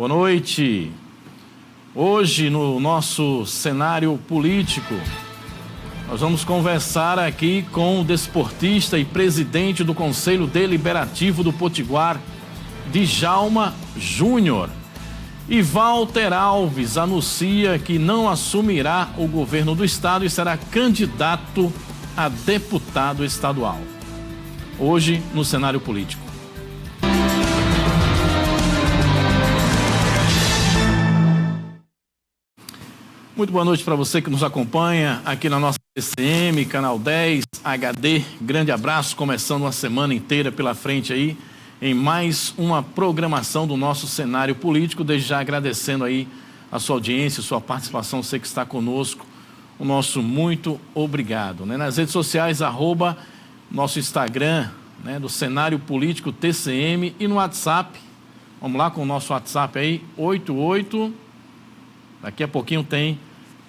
Boa noite. Hoje, no nosso cenário político, nós vamos conversar aqui com o desportista e presidente do Conselho Deliberativo do Potiguar, Djalma Júnior. E Walter Alves anuncia que não assumirá o governo do estado e será candidato a deputado estadual. Hoje, no cenário político. Muito boa noite para você que nos acompanha aqui na nossa TCM, Canal 10, HD. Grande abraço, começando uma semana inteira pela frente aí, em mais uma programação do nosso cenário político. Desde já agradecendo aí a sua audiência, a sua participação, você que está conosco. O nosso muito obrigado. Nas redes sociais, nosso Instagram, do cenário político TCM, e no WhatsApp. Vamos lá com o nosso WhatsApp aí, 88. Daqui a pouquinho tem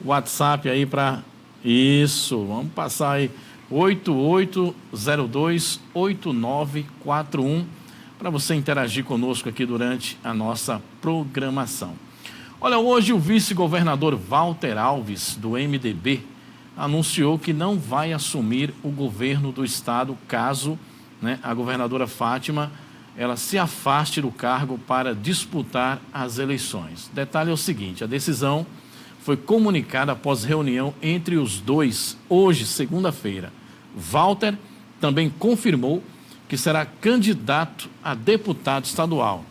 o WhatsApp aí para isso. Vamos passar aí, 88028941, para você interagir conosco aqui durante a nossa programação. Olha, hoje o vice-governador Walter Alves, do MDB, anunciou que não vai assumir o governo do estado caso a governadora Fátima ela se afaste do cargo para disputar as eleições. Detalhe é o seguinte: a decisão foi comunicada após reunião entre os dois, hoje, segunda-feira. Walter também confirmou que será candidato a deputado estadual.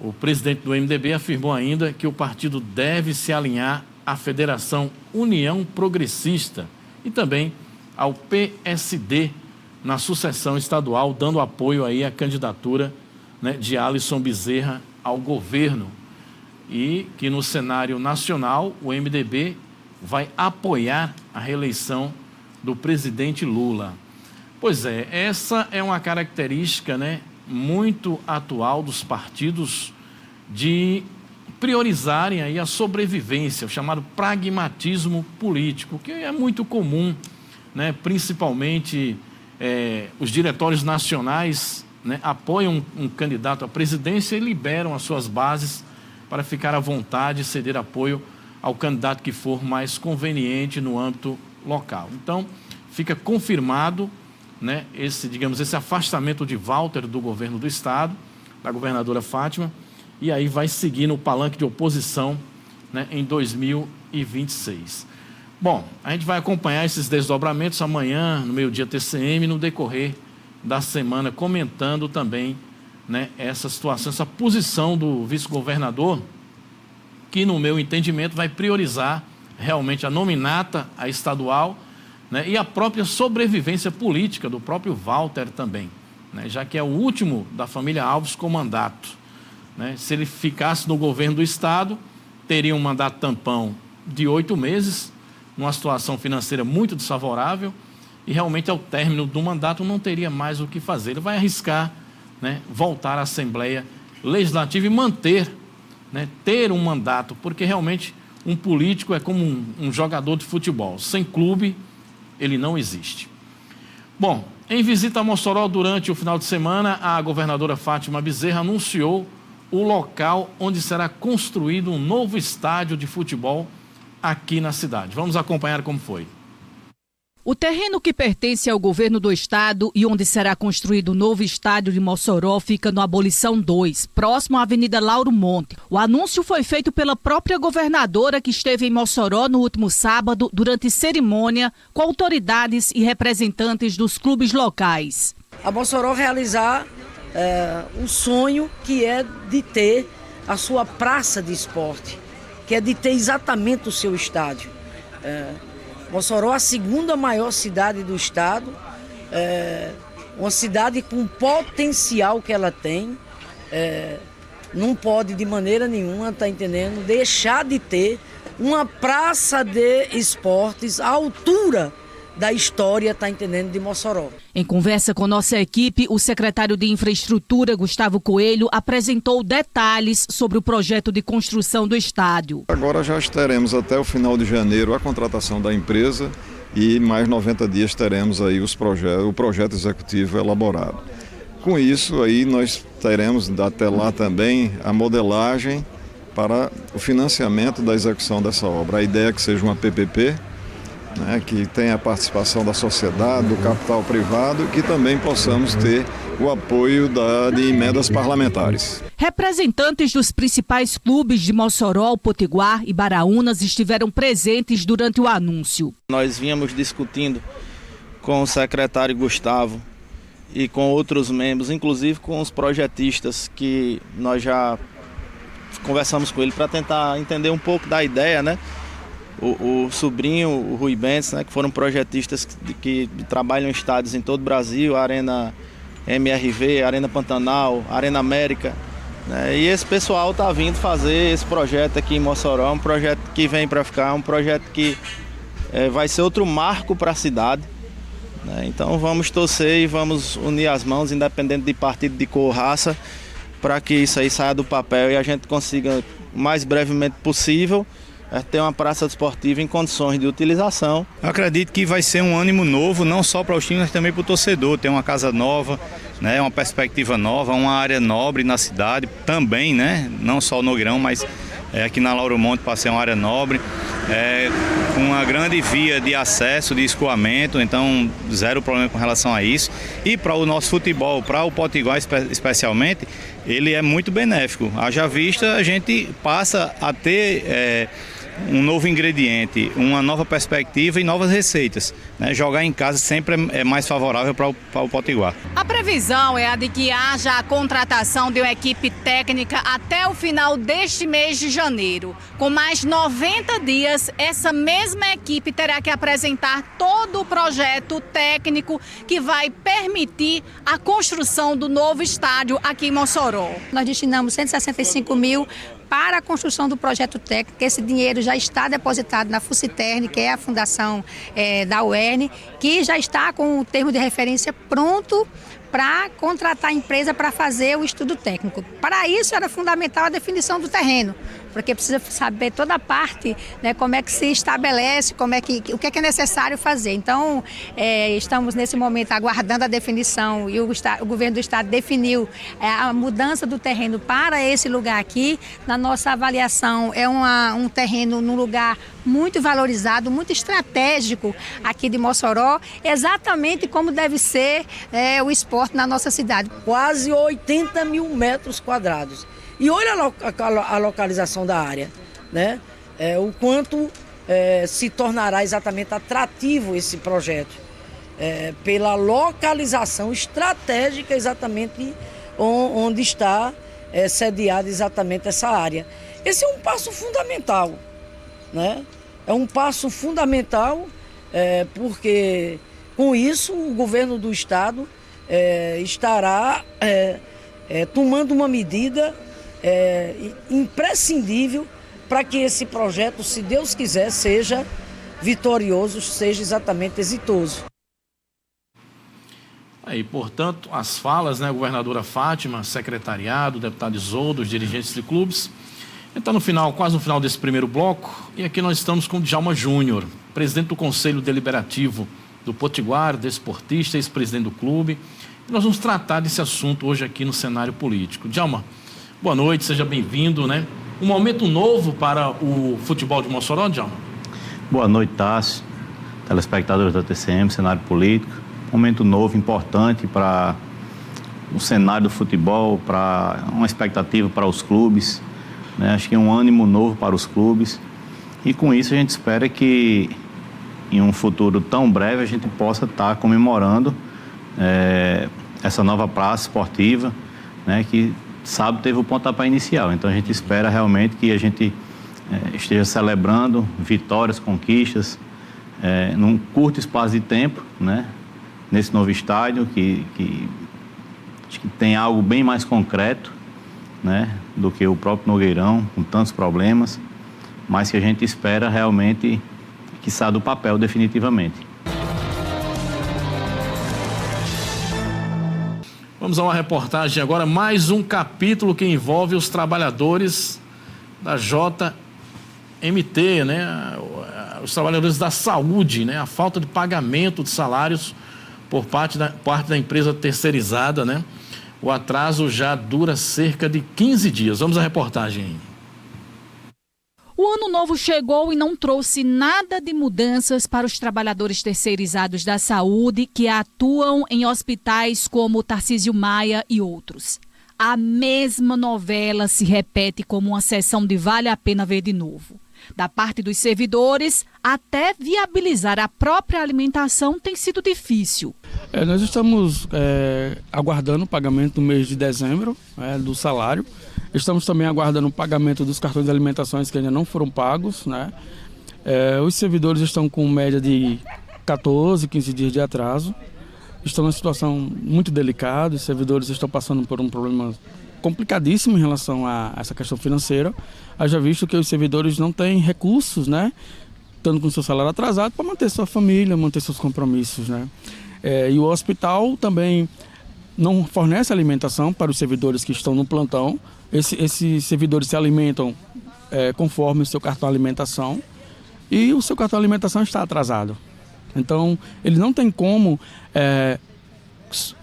O presidente do MDB afirmou ainda que o partido deve se alinhar à Federação União Progressista e também ao PSD na sucessão estadual, dando apoio aí à candidatura de Alisson Bezerra ao governo. E que no cenário nacional o MDB vai apoiar a reeleição do presidente Lula. Pois é, essa é uma característica muito atual dos partidos de priorizarem aí a sobrevivência, o chamado pragmatismo político, que é muito comum, principalmente os diretórios nacionais apoiam um candidato à presidência e liberam as suas bases para ficar à vontade e ceder apoio ao candidato que for mais conveniente no âmbito local. Então, fica confirmado esse afastamento de Walter do governo do estado, da governadora Fátima, e aí vai seguir no palanque de oposição em 2026. Bom, a gente vai acompanhar esses desdobramentos amanhã, no meio-dia TCM, no decorrer da semana, comentando também essa situação, essa posição do vice-governador, que no meu entendimento vai priorizar realmente a nominata a estadual e a própria sobrevivência política do próprio Walter também, já que é o último da família Alves com mandato. Se ele ficasse no governo do estado, teria um mandato tampão de 8 meses, numa situação financeira muito desfavorável, e realmente ao término do mandato não teria mais o que fazer. Ele vai arriscar voltar à Assembleia Legislativa e manter, ter um mandato, porque realmente um político é como um jogador de futebol. Sem clube, ele não existe. Bom, em visita a Mossoró durante o final de semana, a governadora Fátima Bezerra anunciou o local onde será construído um novo estádio de futebol aqui na cidade. Vamos acompanhar como foi. O terreno que pertence ao governo do estado e onde será construído o novo estádio de Mossoró fica no Abolição 2, próximo à Avenida Lauro Monte. O anúncio foi feito pela própria governadora, que esteve em Mossoró no último sábado durante cerimônia com autoridades e representantes dos clubes locais. A Mossoró realizar um sonho que é de ter a sua praça de esporte, que é de ter exatamente o seu estádio. Mossoró, a segunda maior cidade do estado, uma cidade com o potencial que ela tem, não pode de maneira nenhuma, deixar de ter uma praça de esportes à altura da história, de Mossoró. Em conversa com nossa equipe, o secretário de Infraestrutura, Gustavo Coelho, apresentou detalhes sobre o projeto de construção do estádio. Agora já teremos até o final de janeiro a contratação da empresa e mais 90 dias teremos aí o projeto executivo elaborado. com isso aí nós teremos até lá também a modelagem para o financiamento da execução dessa obra. A ideia é que seja uma PPP, né, que tenha a participação da sociedade, do capital privado, e que também possamos ter o apoio de emendas parlamentares. Representantes dos principais clubes de Mossoró, Potiguar e Baraúnas estiveram presentes durante o anúncio. Nós vínhamos discutindo com o secretário Gustavo e com outros membros, inclusive com os projetistas, que nós já conversamos com ele para tentar entender um pouco da ideia, né? O sobrinho, o Rui Bentes, né, que foram projetistas que trabalham em estádios em todo o Brasil, a Arena MRV, Arena Pantanal, Arena América, né, e esse pessoal está vindo fazer esse projeto aqui em Mossoró, um projeto que vem para ficar, um projeto que vai ser outro marco para a cidade, né, então vamos torcer e vamos unir as mãos, independente de partido, de cor, raça, para que isso aí saia do papel e a gente consiga, o mais brevemente possível, ter uma praça desportiva em condições de utilização. Eu acredito que vai ser um ânimo novo, não só para os times, mas também para o torcedor. Ter uma casa nova, né, uma perspectiva nova, uma área nobre na cidade também, né, não só no Nogueirão, mas aqui na Lauro Monte para ser uma área nobre, com uma grande via de acesso, de escoamento, então zero problema com relação a isso. E para o nosso futebol, para o Potiguar especialmente, ele é muito benéfico. Haja vista, a gente passa a ter um novo ingrediente, uma nova perspectiva e novas receitas, né? Jogar em casa sempre é mais favorável para o Potiguar. A previsão é a de que haja a contratação de uma equipe técnica até o final deste mês de janeiro. Com mais 90 dias, essa mesma equipe terá que apresentar todo o projeto técnico que vai permitir a construção do novo estádio aqui em Mossoró. Nós destinamos 165 mil para a construção do projeto técnico. Esse dinheiro já está depositado na FUCITERN, que é a fundação da UERN, que já está com o termo de referência pronto para contratar a empresa para fazer o estudo técnico. Para isso era fundamental a definição do terreno, porque precisa saber toda a parte, né, como é que se estabelece, o que é necessário fazer. Então, estamos nesse momento aguardando a definição e o governo do estado definiu a mudança do terreno para esse lugar aqui. Na nossa avaliação, é um terreno num lugar muito valorizado, muito estratégico aqui de Mossoró, exatamente como deve ser o esporte na nossa cidade. Quase 80 mil metros quadrados. E olha a localização da área, né? O quanto se tornará exatamente atrativo esse projeto, pela localização estratégica exatamente onde está sediada exatamente essa área. Esse é um passo fundamental, né? É um passo fundamental porque com isso o governo do estado estará tomando uma medida imprescindível para que esse projeto, se Deus quiser, seja vitorioso, seja exatamente exitoso. Aí, portanto, as falas, né, governadora Fátima, secretariado, deputado Isoldo, os dirigentes de clubes. Então, no final, quase no final desse primeiro bloco, e aqui nós estamos com o Djalma Júnior, presidente do Conselho Deliberativo do Potiguar, desportista, ex-presidente do clube. E nós vamos tratar desse assunto hoje aqui no cenário político. Djalma, boa noite, seja bem-vindo, né? Um momento novo para o futebol de Mossoró, Djalma? Boa noite, Tássio, telespectadores da TCM, cenário político. Momento novo, importante para o cenário do futebol, para uma expectativa para os clubes, né? Acho que é um ânimo novo para os clubes. E com isso a gente espera que em um futuro tão breve a gente possa estar comemorando essa nova praça esportiva, né, que sábado teve o pontapé inicial. Então a gente espera realmente que a gente esteja celebrando vitórias, conquistas, num curto espaço de tempo, né, nesse novo estádio, que acho que tem algo bem mais concreto, né, do que o próprio Nogueirão, com tantos problemas, mas que a gente espera realmente que saia do papel definitivamente. Vamos a uma reportagem agora, mais um capítulo que envolve os trabalhadores da JMT, né? Os trabalhadores da saúde, né? A falta de pagamento de salários por parte da empresa terceirizada, né? O atraso já dura cerca de 15 dias. Vamos à reportagem. O ano novo chegou e não trouxe nada de mudanças para os trabalhadores terceirizados da saúde que atuam em hospitais como Tarcísio Maia e outros. A mesma novela se repete como uma sessão de Vale a Pena Ver de Novo. Da parte dos servidores, até viabilizar a própria alimentação tem sido difícil. Nós estamos aguardando o pagamento do mês de dezembro do salário. Estamos também aguardando o pagamento dos cartões de alimentações que ainda não foram pagos, né? Os servidores estão com média de 14, 15 dias de atraso. Estão numa situação muito delicada, os servidores estão passando por um problema complicadíssimo em relação a essa questão financeira. Haja visto que os servidores não têm recursos, né? Estando com seu salário atrasado para manter sua família, manter seus compromissos, né? E o hospital também não fornece alimentação para os servidores que estão no plantão. Esses servidores se alimentam conforme o seu cartão de alimentação e o seu cartão de alimentação está atrasado. Então, ele não tem como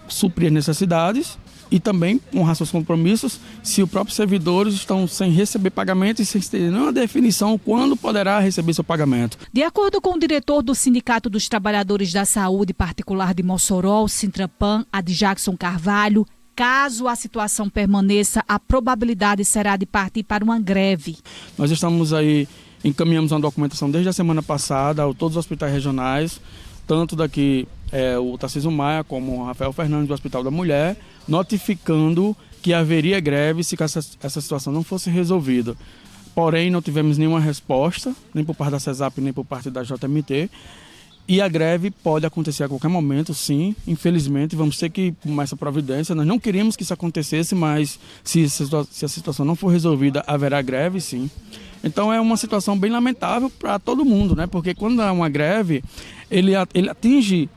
suprir as necessidades e também honrar seus compromissos se os próprios servidores estão sem receber pagamento e sem ter nenhuma definição quando poderá receber seu pagamento. De acordo com o diretor do Sindicato dos Trabalhadores da Saúde Particular de Mossoró, o Sintrapan, Adjackson Carvalho, caso a situação permaneça, a probabilidade será de partir para uma greve. Nós encaminhamos uma documentação desde a semana passada a todos os hospitais regionais, tanto daqui o Tarcísio Maia como o Rafael Fernandes do Hospital da Mulher, notificando que haveria greve se essa situação não fosse resolvida. Porém, não tivemos nenhuma resposta, nem por parte da CESAP, nem por parte da JMT. E a greve pode acontecer a qualquer momento, sim. Infelizmente, vamos ter que tomar essa providência. Nós não queríamos que isso acontecesse, mas se a situação não for resolvida, haverá greve, sim. Então é uma situação bem lamentável para todo mundo, né? Porque quando há uma greve, ele atinge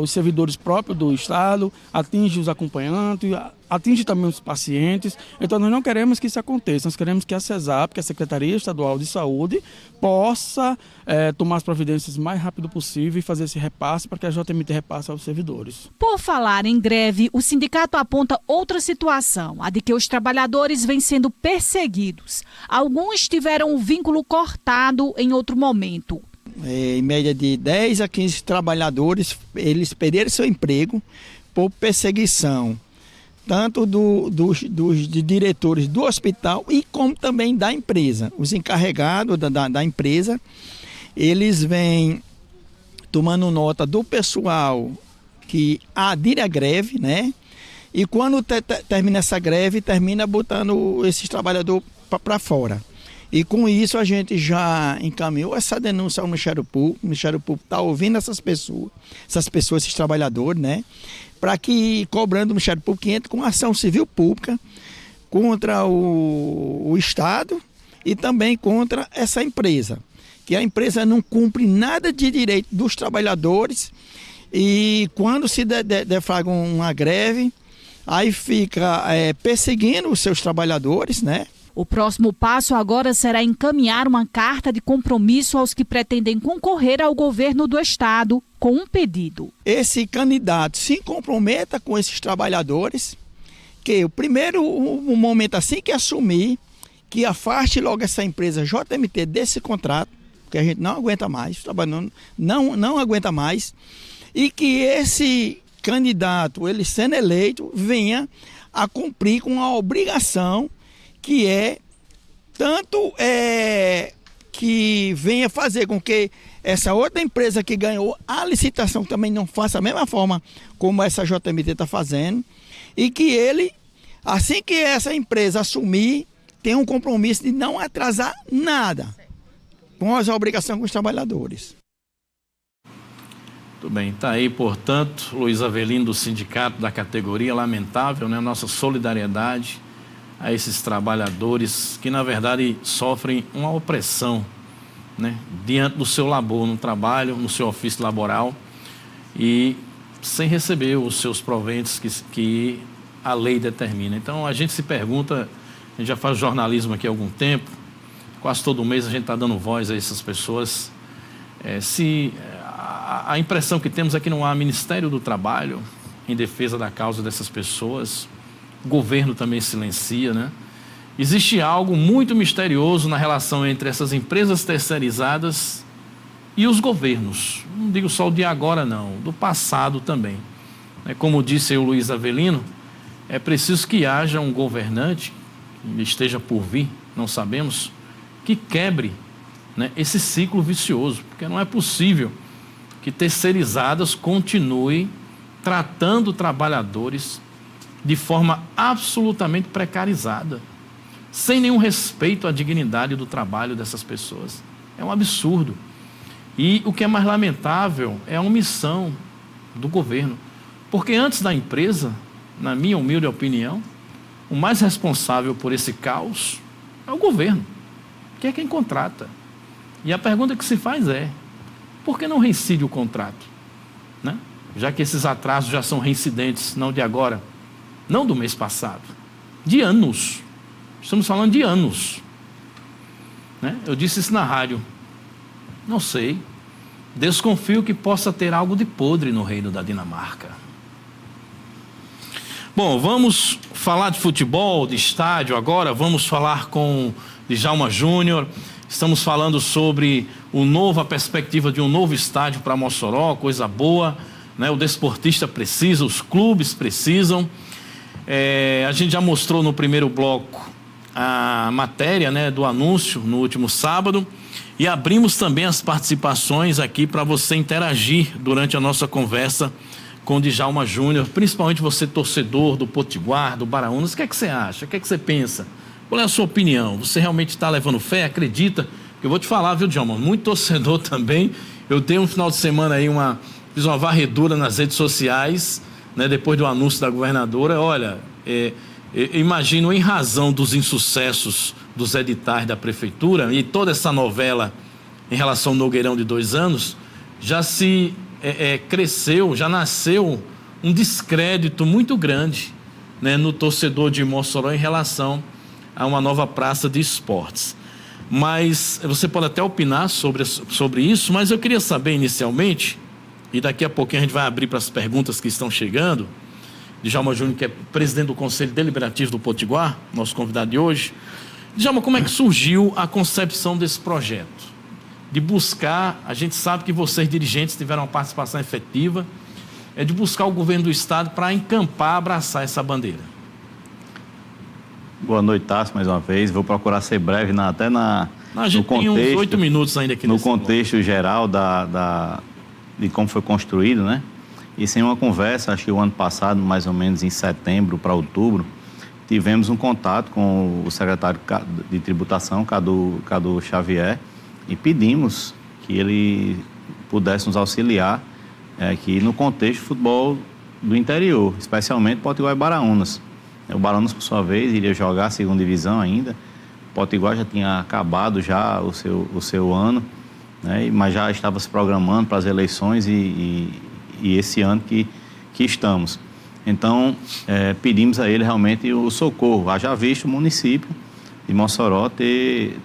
os servidores próprios do Estado, atinge os acompanhantes, atinge também os pacientes. Então nós não queremos que isso aconteça, nós queremos que a CESAP, que é a Secretaria Estadual de Saúde, possa tomar as providências o mais rápido possível e fazer esse repasse para que a JMT repasse aos servidores. Por falar em greve, o sindicato aponta outra situação, a de que os trabalhadores vêm sendo perseguidos. Alguns tiveram o vínculo cortado em outro momento. Em média de 10 a 15 trabalhadores, eles perderam seu emprego por perseguição, tanto dos diretores do hospital e como também da empresa. Os encarregados da empresa, eles vêm tomando nota do pessoal que adere à greve, né? E quando termina essa greve, termina botando esses trabalhadores para fora. E com isso a gente já encaminhou essa denúncia ao Ministério Público. O Ministério Público está ouvindo essas pessoas, esses trabalhadores, né? Para que, cobrando o Ministério Público, que entre com ação civil pública contra o Estado e também contra essa empresa. Que a empresa não cumpre nada de direito dos trabalhadores e quando se deflagra uma greve, aí fica perseguindo os seus trabalhadores, né? O próximo passo agora será encaminhar uma carta de compromisso aos que pretendem concorrer ao governo do Estado com um pedido. Esse candidato se comprometa com esses trabalhadores, que o primeiro momento assim que assumir, que afaste logo essa empresa JMT desse contrato, que a gente não aguenta mais, o trabalhador não aguenta mais, e que esse candidato, ele sendo eleito, venha a cumprir com a obrigação que é tanto que venha fazer com que essa outra empresa que ganhou a licitação também não faça a mesma forma como essa JMT está fazendo e que ele, assim que essa empresa assumir, tenha um compromisso de não atrasar nada com as obrigações com os trabalhadores. Muito bem, está aí, portanto, Luiz Avelino do sindicato da categoria, lamentável, né? Nossa solidariedade a esses trabalhadores que, na verdade, sofrem uma opressão, né, diante do seu labor, no trabalho, no seu ofício laboral e sem receber os seus proventos que a lei determina. Então, a gente se pergunta, a gente já faz jornalismo aqui há algum tempo, quase todo mês a gente está dando voz a essas pessoas, se a impressão que temos é que não há Ministério do Trabalho em defesa da causa dessas pessoas, o governo também silencia, né? Existe algo muito misterioso na relação entre essas empresas terceirizadas e os governos. Não digo só o de agora, não, do passado também. Como disse o Luiz Avelino, é preciso que haja um governante, que esteja por vir, não sabemos, que quebre, né, esse ciclo vicioso, porque não é possível que terceirizadas continuem tratando trabalhadores de forma absolutamente precarizada, sem nenhum respeito à dignidade do trabalho dessas pessoas. É um absurdo. E o que é mais lamentável é a omissão do governo, porque antes da empresa, na minha humilde opinião, o mais responsável por esse caos é o governo, que é quem contrata. E a pergunta que se faz é, por que não reincide o contrato? Né? Já que esses atrasos já são reincidentes, não de agora, não do mês passado, de anos. Estamos falando de anos. Né? Eu disse isso na rádio. Não sei. Desconfio que possa ter algo de podre no reino da Dinamarca. Bom, vamos falar de futebol, de estádio agora. Vamos falar com Djalma Júnior. Estamos falando sobre a perspectiva de um novo estádio para Mossoró, coisa boa, né? O desportista precisa, os clubes precisam. A gente já mostrou no primeiro bloco a matéria, né, do anúncio no último sábado, e abrimos também as participações aqui para você interagir durante a nossa conversa com o Djalma Júnior, principalmente você, torcedor do Potiguar, do Baraunas. O que é que você acha? O que é que você pensa? Qual é a sua opinião? Você realmente está levando fé? Acredita? Eu vou te falar, viu, Djalma? Muito torcedor também. Eu tenho um final de semana aí, fiz uma varredura nas redes sociais, né, depois do anúncio da governadora. Olha, imagino, em razão dos insucessos dos editais da prefeitura e toda essa novela em relação ao Nogueirão de 2 anos, já se cresceu, já nasceu um descrédito muito grande, né, no torcedor de Mossoró em relação a uma nova praça de esportes. Mas você pode até opinar sobre isso, mas eu queria saber inicialmente, e daqui a pouquinho a gente vai abrir para as perguntas que estão chegando, Djalma Júnior, que é presidente do Conselho Deliberativo do Potiguar, nosso convidado de hoje. Djalma, como é que surgiu a concepção desse projeto? De buscar, a gente sabe que vocês, dirigentes, tiveram uma participação efetiva, de buscar o governo do estado para encampar, abraçar essa bandeira. Boa noite, Tássio, mais uma vez. Vou procurar ser breve A gente tem uns 8 minutos ainda aqui. No contexto geral de como foi construído, né? E sem uma conversa, acho que o ano passado, mais ou menos em setembro para outubro, tivemos um contato com o secretário de tributação, Cadu Xavier, e pedimos que ele pudesse nos auxiliar aqui no contexto de futebol do interior, especialmente Potiguar e Baraunas. O Baraunas, por sua vez, iria jogar a segunda divisão ainda. O Potiguar já tinha acabado já o seu ano, né? Mas já estava se programando para as eleições e esse ano que estamos. Então, pedimos a ele realmente o socorro. Haja visto o município de Mossoró ter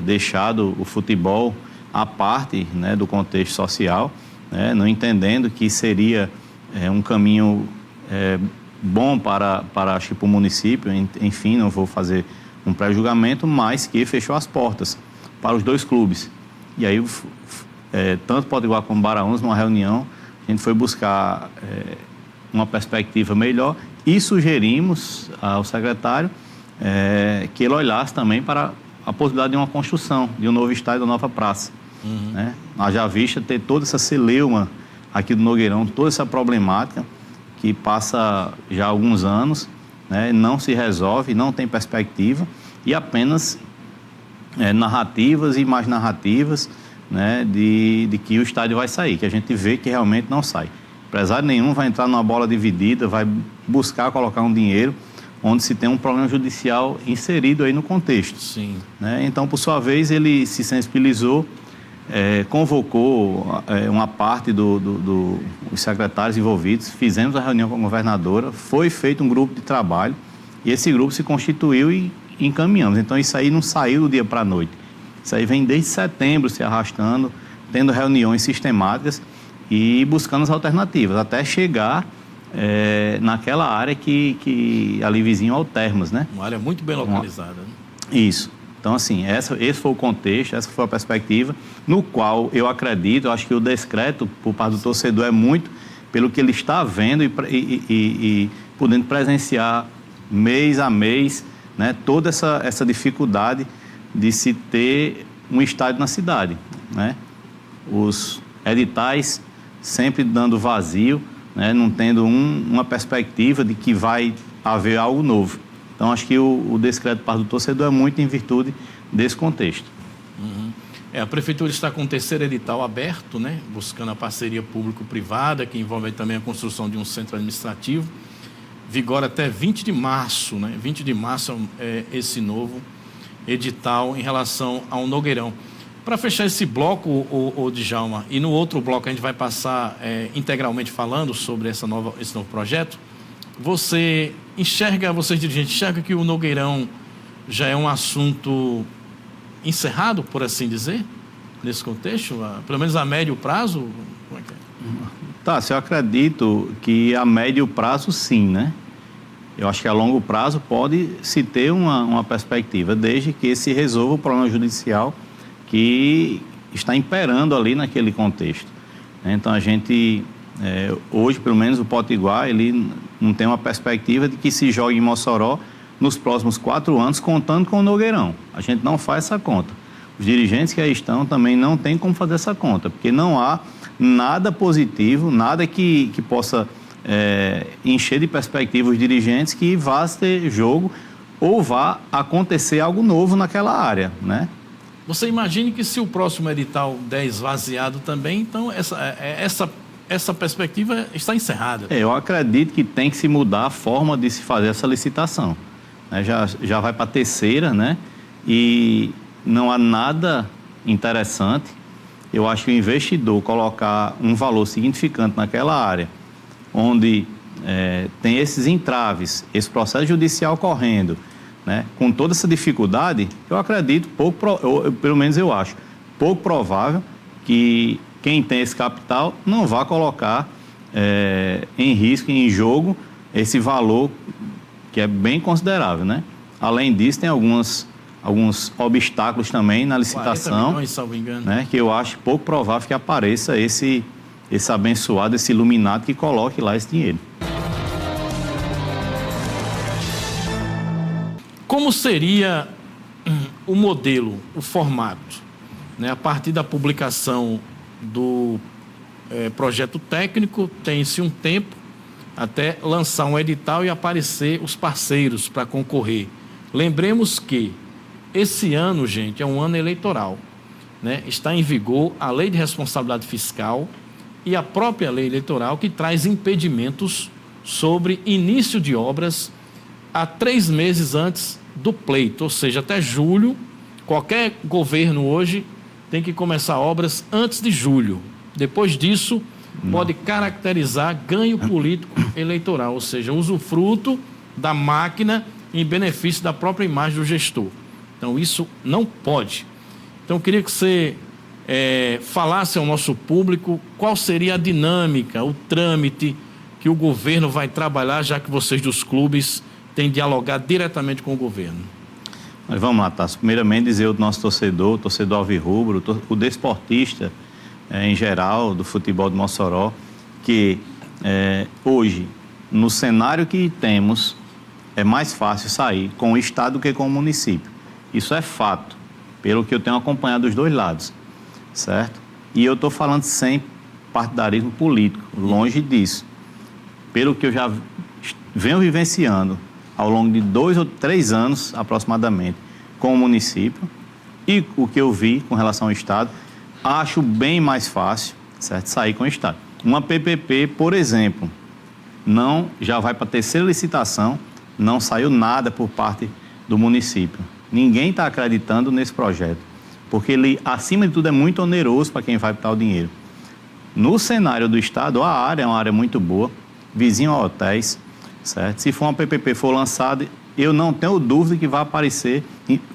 deixado o futebol à parte, né, do contexto social, né, não entendendo que seria um caminho bom para o município. Enfim, não vou fazer um pré-julgamento, mas que fechou as portas para os 2 clubes. E aí, tanto Potiguar como Baraunas, numa reunião, a gente foi buscar uma perspectiva melhor e sugerimos ao secretário que ele olhasse também para a possibilidade de uma construção de um novo estádio, de uma nova praça. Né? Haja vista ter toda essa celeuma aqui do Nogueirão, toda essa problemática que passa já há alguns anos, né? Não se resolve, não tem perspectiva, e apenas narrativas e mais narrativas, né, de que o estádio vai sair, que a gente vê que realmente não sai. Empresário nenhum vai entrar numa bola dividida, vai buscar colocar um dinheiro onde se tem um problema judicial inserido aí no contexto. Sim. Né? Então, por sua vez, ele se sensibilizou, convocou uma parte dos secretários envolvidos, fizemos a reunião com a governadora, foi feito um grupo de trabalho e esse grupo se constituiu e encaminhamos. Então, isso aí não saiu do dia para a noite. Isso aí vem desde setembro se arrastando, tendo reuniões sistemáticas e buscando as alternativas, até chegar naquela área que ali vizinho ao Termas, né? Uma área muito bem localizada. Isso. Então, assim, esse foi o contexto, essa foi a perspectiva, no qual eu acredito, acho que o descrédito por parte do torcedor é muito pelo que ele está vendo e podendo presenciar mês a mês, né, toda essa dificuldade de se ter um estádio na cidade, né? Os editais sempre dando vazio, né, não tendo uma perspectiva de que vai haver algo novo. Então, acho que o descrédito por parte do torcedor é muito em virtude desse contexto. A Prefeitura está com o terceiro edital aberto, né, buscando a parceria público-privada, que envolve também a construção de um centro administrativo. Vigora até 20 de março, né? 20 de março é esse novo edital em relação ao Nogueirão. Para fechar esse bloco, o Djalma, e no outro bloco a gente vai passar integralmente falando sobre esse novo projeto, vocês dirigentes, enxerga que o Nogueirão já é um assunto encerrado, por assim dizer, nesse contexto, pelo menos a médio prazo? Como é que é? Tá, eu acredito que a médio prazo sim, né? Eu acho que a longo prazo pode-se ter uma perspectiva, desde que se resolva o problema judicial que está imperando ali naquele contexto. Então, a gente, hoje, pelo menos o Potiguar, ele não tem uma perspectiva de que se jogue em Mossoró nos próximos 4 anos, contando com o Nogueirão. A gente não faz essa conta. Os dirigentes que aí estão também não têm como fazer essa conta, porque não há nada positivo, nada que possa encher de perspectiva os dirigentes que vá ter jogo ou vá acontecer algo novo naquela área, né? Você imagine que se o próximo edital der esvaziado também, então essa perspectiva está encerrada. Eu acredito que tem que se mudar a forma de se fazer essa licitação, né? Já vai para a terceira, né? E não há nada interessante. Eu acho que o investidor colocar um valor significante naquela área, onde tem esses entraves, esse processo judicial correndo, né, com toda essa dificuldade, eu acredito, pelo menos eu acho, pouco provável que quem tem esse capital não vá colocar em risco, em jogo, esse valor que é bem considerável, né? Além disso, tem alguns obstáculos também na licitação, 40 milhões, salvo engano, né, que eu acho pouco provável que apareça esse abençoado, esse iluminado que coloque lá esse dinheiro. Como seria o modelo, o formato, né? A partir da publicação do projeto técnico, tem-se um tempo até lançar um edital e aparecer os parceiros para concorrer. Lembremos que esse ano, gente, é um ano eleitoral, né? Está em vigor a Lei de Responsabilidade Fiscal e a própria lei eleitoral, que traz impedimentos sobre início de obras a 3 meses antes do pleito, ou seja, até julho. Qualquer governo hoje tem que começar obras antes de julho. Depois disso, pode caracterizar ganho político eleitoral, ou seja, usufruto da máquina em benefício da própria imagem do gestor. Então, isso não pode. Então, eu queria que você falasse ao nosso público qual seria a dinâmica, o trâmite que o governo vai trabalhar, já que vocês dos clubes têm dialogado diretamente com o governo. Mas vamos lá, Tasso. Primeiramente, dizer ao nosso torcedor alvirrubro, o desportista em geral, do futebol de Mossoró, que hoje, no cenário que temos, é mais fácil sair com o Estado do que com o município. Isso é fato, pelo que eu tenho acompanhado dos dois lados, certo? E eu estou falando sem partidarismo político, longe disso. Pelo que eu já venho vivenciando ao longo de 2 ou 3 anos, aproximadamente, com o município, e o que eu vi com relação ao Estado, acho bem mais fácil, certo, sair com o Estado. Uma PPP, por exemplo, já vai para a terceira licitação, não saiu nada por parte do município. Ninguém está acreditando nesse projeto, porque ele, acima de tudo, é muito oneroso para quem vai botar o dinheiro. No cenário do Estado, a área é uma área muito boa, vizinho a hotéis, certo? Se for uma PPP for lançada, eu não tenho dúvida que vai aparecer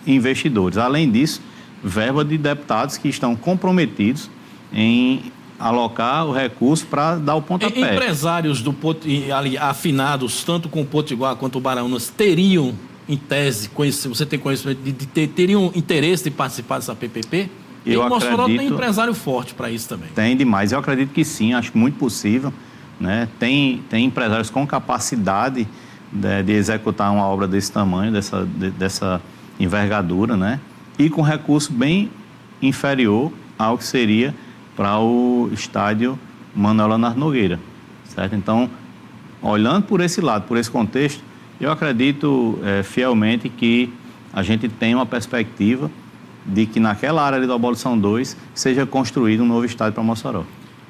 investidores. Além disso, verba de deputados que estão comprometidos em alocar o recurso para dar o pontapé. Empresários ali afinados, tanto com o Potiguar quanto o Baraunas, teriam, em tese, você tem conhecimento, teriam interesse de participar dessa PPP? E o Mossoró tem empresário forte para isso também. Tem demais, eu acredito que sim, acho muito possível. Né? Tem empresários com capacidade de executar uma obra desse tamanho, dessa envergadura, né? E com recurso bem inferior ao que seria para o estádio Manuel Leonardo Nogueira, certo? Então, olhando por esse lado, por esse contexto, eu acredito fielmente que a gente tem uma perspectiva de que naquela área ali do Abolição 2 seja construído um novo estádio para Mossoró.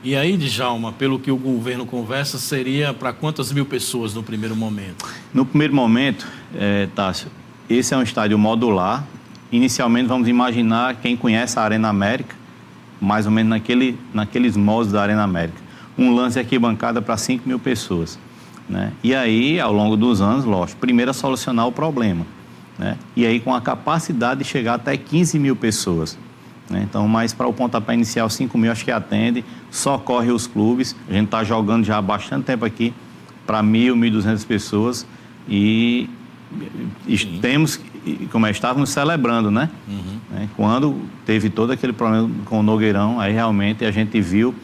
E aí, Djalma, pelo que o governo conversa, seria para quantas mil pessoas no primeiro momento? No primeiro momento, Tássio, esse é um estádio modular. Inicialmente, vamos imaginar, quem conhece a Arena América, mais ou menos naqueles moldes da Arena América. Um lance aqui bancada para 5 mil pessoas. Né? E aí, ao longo dos anos, lógico, primeiro a solucionar o problema. Né? E aí, com a capacidade de chegar até 15 mil pessoas. Né? Então, mas para o pontapé inicial, 5 mil acho que atende, socorre os clubes. A gente está jogando já há bastante tempo aqui para 1.200 pessoas e temos, como estávamos celebrando, né? Quando teve todo aquele problema com o Nogueirão, aí realmente a gente viu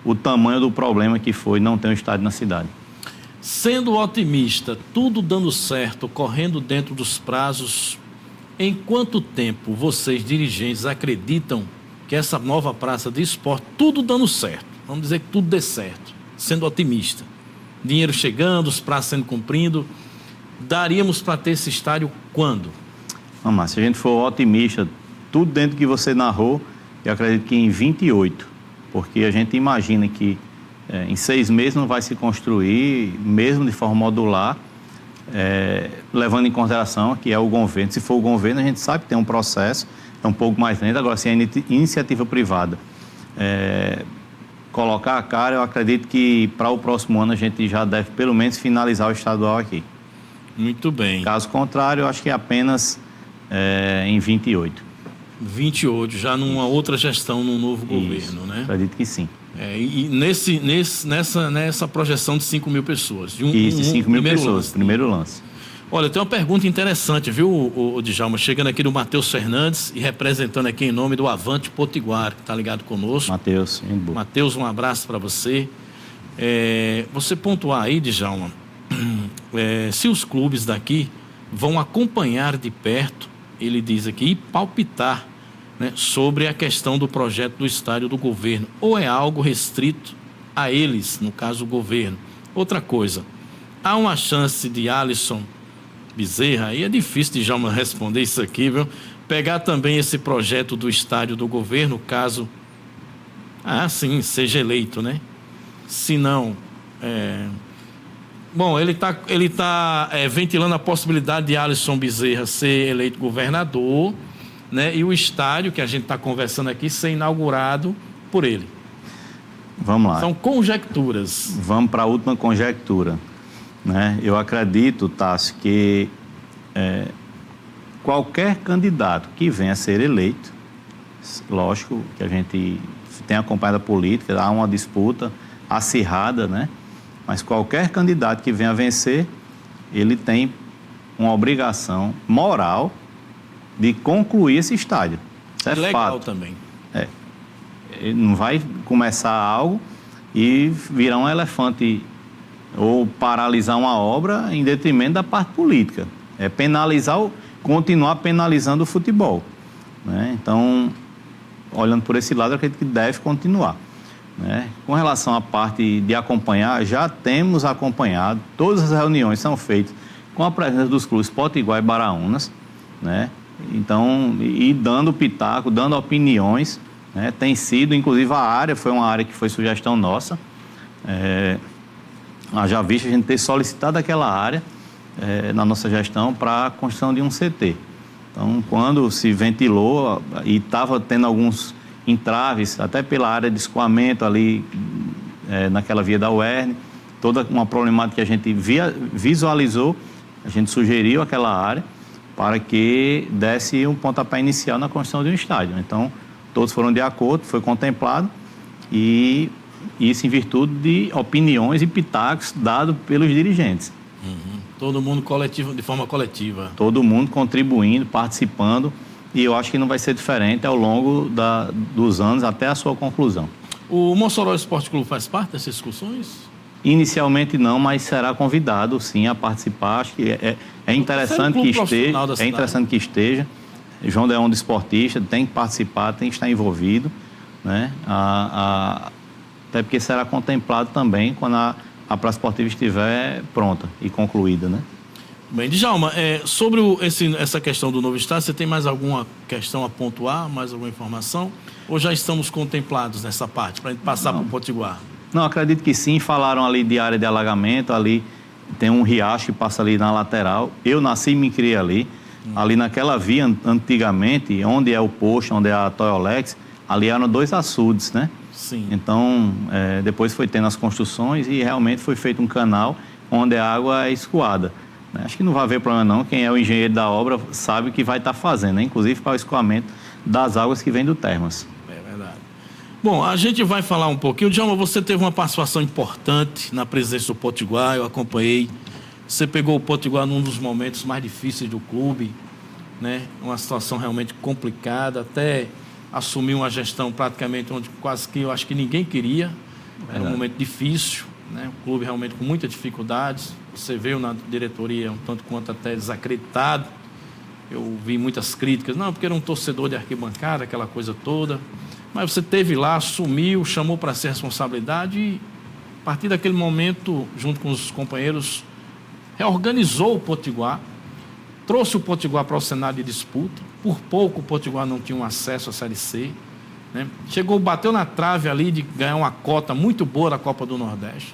o tamanho do problema que foi não ter um estádio na cidade. Sendo otimista, tudo dando certo, correndo dentro dos prazos, em quanto tempo vocês, dirigentes, acreditam que essa nova praça de esporte, tudo dando certo, vamos dizer que tudo dê certo, sendo otimista, dinheiro chegando, os prazos sendo cumpridos, daríamos para ter esse estádio quando? Vamos, se a gente for otimista, tudo dentro que você narrou, eu acredito que em 28, porque a gente imagina que em 6 meses não vai se construir, mesmo de forma modular, levando em consideração que é o governo. Se for o governo, a gente sabe que tem um processo, é um pouco mais lento. Agora, se é iniciativa privada colocar a cara, eu acredito que para o próximo ano a gente já deve pelo menos finalizar o estadual aqui. Muito bem. Caso contrário, eu acho que é apenas em 28. 28, já numa outra gestão, num novo governo, né? Acredito que sim. E nessa projeção de 5 mil pessoas. Isso, 5 mil pessoas, primeiro lance. Olha, tem uma pergunta interessante, viu, o Djalma? Chegando aqui do Matheus Fernandes e representando aqui em nome do Avante Potiguar, que está ligado conosco. Matheus, um abraço para você. Você pontuar aí, Djalma, se os clubes daqui vão acompanhar de perto, ele diz aqui, e palpitar, né, sobre a questão do projeto do estádio do governo, ou é algo restrito a eles, no caso o governo. Outra coisa, há uma chance de Alisson Bezerra, aí é difícil de Djalma responder isso aqui, viu? Pegar também esse projeto do estádio do governo, caso, sim, seja eleito, né? Se não, bom, ele tá ventilando a possibilidade de Alisson Bezerra ser eleito governador, né? E o estádio que a gente está conversando aqui ser inaugurado por ele. Vamos lá. São conjecturas. Vamos para a última conjectura. Né? Eu acredito, Tássio, que qualquer candidato que venha a ser eleito, lógico que a gente tem acompanhado a política, há uma disputa acirrada, né? Mas qualquer candidato que venha a vencer, ele tem uma obrigação moral de concluir esse estádio. Isso é legal fato. Também. Ele não vai começar algo e virar um elefante ou paralisar uma obra em detrimento da parte política. É continuar penalizando o futebol. Né? Então, olhando por esse lado, eu acredito que deve continuar. Né? Com relação à parte de acompanhar, já temos acompanhado, todas as reuniões são feitas com a presença dos clubes Potiguar e Baraunas, né? Então, e dando pitaco, dando opiniões, né? Tem sido, inclusive a área, foi uma área que foi sugestão nossa, já visto a gente ter solicitado aquela área na nossa gestão para a construção de um CT. Então, quando se ventilou e estava tendo alguns entraves, até pela área de escoamento ali, naquela via da UERN, toda uma problemática que a gente visualizou, a gente sugeriu aquela área para que desse um pontapé inicial na construção de um estádio. Então, todos foram de acordo, foi contemplado e isso em virtude de opiniões e pitacos dados pelos dirigentes. Todo mundo coletivo, de forma coletiva. Todo mundo contribuindo, participando, e eu acho que não vai ser diferente ao longo dos anos até a sua conclusão. O Mossoró Esporte Clube faz parte dessas discussões? Inicialmente não, mas será convidado sim a participar. Acho que é interessante que esteja. João Deon, desportista, tem que participar, tem que estar envolvido, né? Até porque será contemplado também quando a praça esportiva estiver pronta e concluída, né? Bem, Djalma, sobre essa questão do novo estádio, você tem mais alguma questão a pontuar, mais alguma informação? Ou já estamos contemplados nessa parte, para a gente passar para o Potiguar? Não, acredito que sim. Falaram ali de área de alagamento, ali tem um riacho que passa ali na lateral. Eu nasci e me criei ali. Ali naquela via, antigamente, onde é o posto, onde é a Toyolex, ali eram 2 açudes, né? Sim. Então, depois foi tendo as construções e realmente foi feito um canal onde a água é escoada. Acho que não vai haver problema não. Quem é o engenheiro da obra sabe o que vai estar fazendo, né? Inclusive para o escoamento das águas que vêm do Termas. É verdade. Bom, a gente vai falar um pouquinho. Djalma, você teve uma participação importante na presidência do Potiguar, eu acompanhei. Você pegou o Potiguar num dos momentos mais difíceis do clube, né? Uma situação realmente complicada, até assumir uma gestão praticamente onde quase que eu acho que ninguém queria. Era um momento difícil, né? O clube realmente com muitas dificuldades. Você veio na diretoria um tanto quanto até desacreditado. Eu vi muitas críticas, não, porque era um torcedor de arquibancada, aquela coisa toda. Mas você esteve lá, assumiu, chamou para si a responsabilidade e, a partir daquele momento, junto com os companheiros, reorganizou o Potiguar, trouxe o Potiguar para o cenário de disputa. Por pouco o Potiguar não tinha um acesso à Série C, né? Chegou, bateu na trave ali de ganhar uma cota muito boa da Copa do Nordeste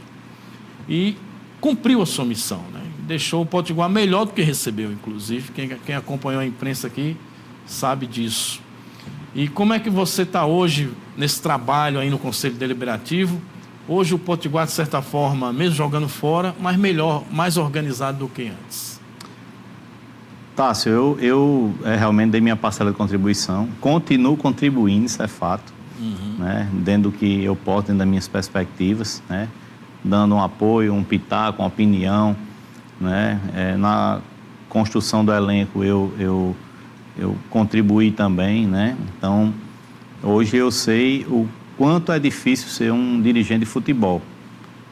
e cumpriu a sua missão, né? Deixou o Potiguar melhor do que recebeu, inclusive. Quem acompanhou a imprensa aqui sabe disso. E como é que você está hoje nesse trabalho aí no Conselho Deliberativo? Hoje o Potiguar, de certa forma, mesmo jogando fora, mas melhor, mais organizado do que antes. Tássio, eu realmente dei minha parcela de contribuição, continuo contribuindo, isso é fato, né? Dentro do que eu posso, dentro das minhas perspectivas, né? Dando um apoio, um pitaco, uma opinião, né? Na construção do elenco eu contribuí também, né? Então, hoje eu sei o quanto é difícil ser um dirigente de futebol,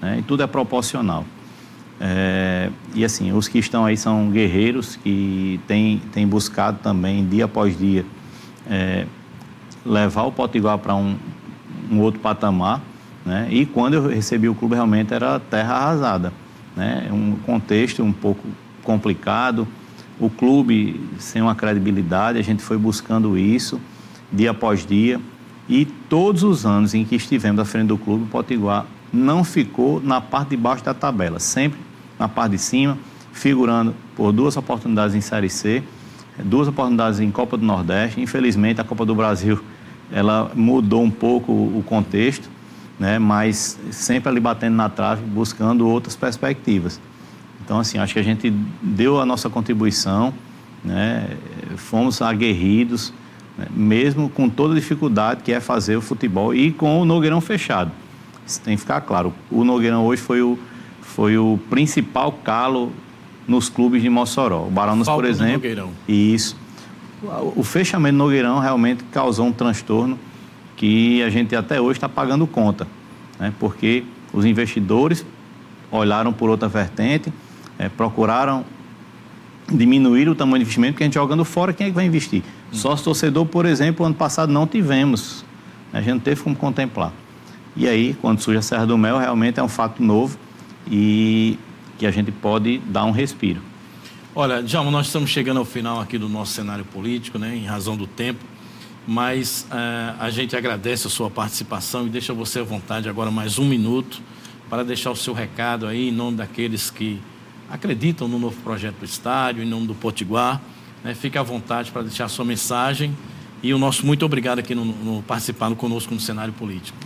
né? E tudo é proporcional. E assim, os que estão aí são guerreiros que têm buscado também, dia após dia, levar o Potiguar para um outro patamar, né? E quando eu recebi o clube, realmente era terra arrasada, né? Um contexto um pouco complicado, o clube sem uma credibilidade, a gente foi buscando isso dia após dia, e todos os anos em que estivemos à frente do clube, o Potiguar não ficou na parte de baixo da tabela, sempre na parte de cima, figurando por 2 oportunidades em Série C, 2 oportunidades em Copa do Nordeste. Infelizmente, a Copa do Brasil, ela mudou um pouco o contexto, né? Mas sempre ali batendo na trave, buscando outras perspectivas. Então, assim, acho que a gente deu a nossa contribuição, né? Fomos aguerridos, né? Mesmo com toda a dificuldade que é fazer o futebol e com o Nogueirão fechado. Isso tem que ficar claro. O Nogueirão hoje foi o principal calo nos clubes de Mossoró. O Baraúnas, por exemplo. Nogueirão. Isso. O fechamento do Nogueirão realmente causou um transtorno que a gente até hoje está pagando conta, né? Porque os investidores olharam por outra vertente, procuraram diminuir o tamanho de investimento, porque a gente jogando fora, quem é que vai investir? Sócio torcedor, por exemplo, ano passado não tivemos, a gente não teve como contemplar. E aí, quando surge a Serra do Mel, realmente é um fato novo e que a gente pode dar um respiro. Olha, Djalma, nós estamos chegando ao final aqui do nosso cenário político, né, em razão do tempo, mas a gente agradece a sua participação e deixa você à vontade agora mais 1 minuto para deixar o seu recado aí em nome daqueles que acreditam no novo projeto do estádio, em nome do Potiguar, né? Fique à vontade para deixar a sua mensagem e o nosso muito obrigado aqui no participando conosco no cenário político.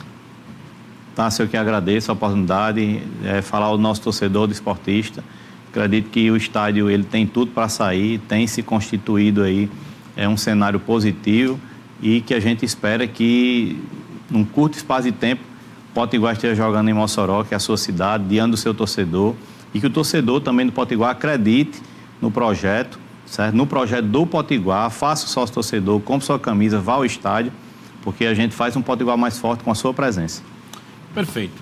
Tássio, eu que agradeço a oportunidade, falar ao nosso torcedor desportista. Acredito que o estádio ele tem tudo para sair, tem se constituído aí um cenário positivo e que a gente espera que, num curto espaço de tempo, Potiguar esteja jogando em Mossoró, que é a sua cidade, diante do seu torcedor, e que o torcedor também do Potiguar acredite no projeto, certo? No projeto do Potiguar, faça o sócio torcedor, compre sua camisa, vá ao estádio, porque a gente faz um Potiguar mais forte com a sua presença. Perfeito.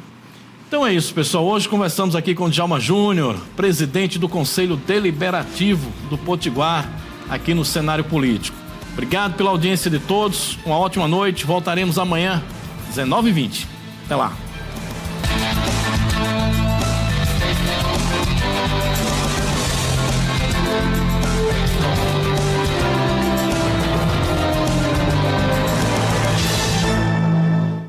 Então é isso, pessoal. Hoje conversamos aqui com o Djalma Júnior, presidente do Conselho Deliberativo do Potiguar, aqui no cenário político. Obrigado pela audiência de todos, uma ótima noite. Voltaremos amanhã, 19h20. Até lá.